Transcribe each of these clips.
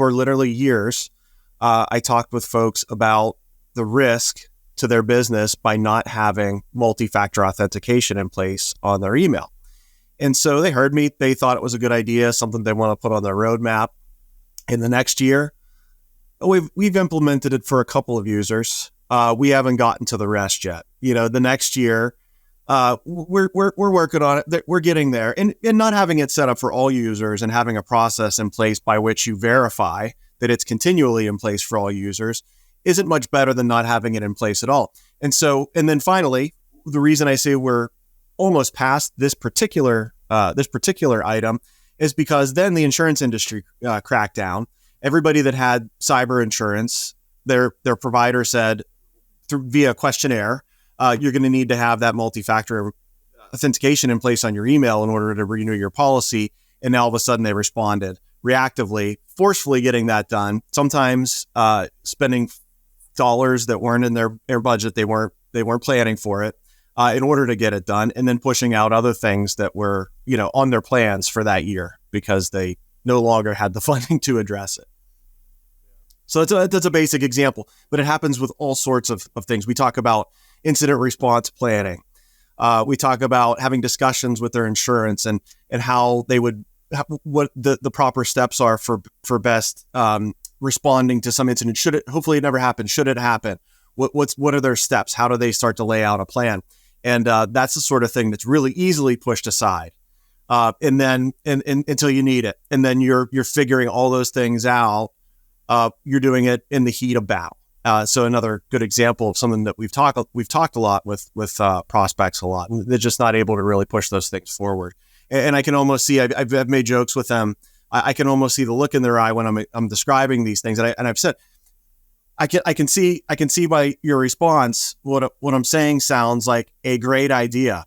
for literally years, I talked with folks about the risk to their business by not having multi-factor authentication in place on their email. And so they heard me. They thought it was a good idea, something they want to put on their roadmap. In the next year, we've implemented it for a couple of users. We haven't gotten to the rest yet. The next year, we're working on it. We're getting there, and not having it set up for all users and having a process in place by which you verify that it's continually in place for all users isn't much better than not having it in place at all. And then finally, the reason I say we're almost past this particular item is because then the insurance industry cracked down. Everybody that had cyber insurance, their provider said via questionnaire, you're going to need to have that multi-factor authentication in place on your email in order to renew your policy. And now all of a sudden they responded reactively, forcefully getting that done. Sometimes spending dollars that weren't in their budget, they weren't planning for it in order to get it done, and then pushing out other things that were on their plans for that year because they no longer had the funding to address it. So that's a basic example, but it happens with all sorts of things. We talk about incident response planning. We talk about having discussions with their insurance and how they would, what the proper steps are for best responding to some incident. Hopefully it never happens. Should it happen? What are their steps? How do they start to lay out a plan? And that's the sort of thing that's really easily pushed aside. And then until you need it. And then you're figuring all those things out. You're doing it in the heat of battle. So another good example of something that we've talked a lot with prospects a lot. They're just not able to really push those things forward. And I can almost see, I've made jokes with them. I can almost see the look in their eye when I'm describing these things. And I've said, I can see by your response, what I'm saying sounds like a great idea,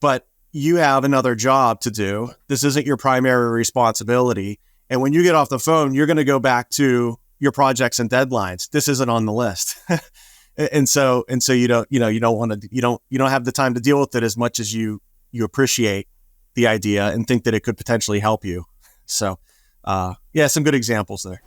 but you have another job to do. This isn't your primary responsibility. And when you get off the phone, you're going to go back to your projects and deadlines. This isn't on the list. and so you don't have the time to deal with it as much as you appreciate the idea and think that it could potentially help you. So, some good examples there.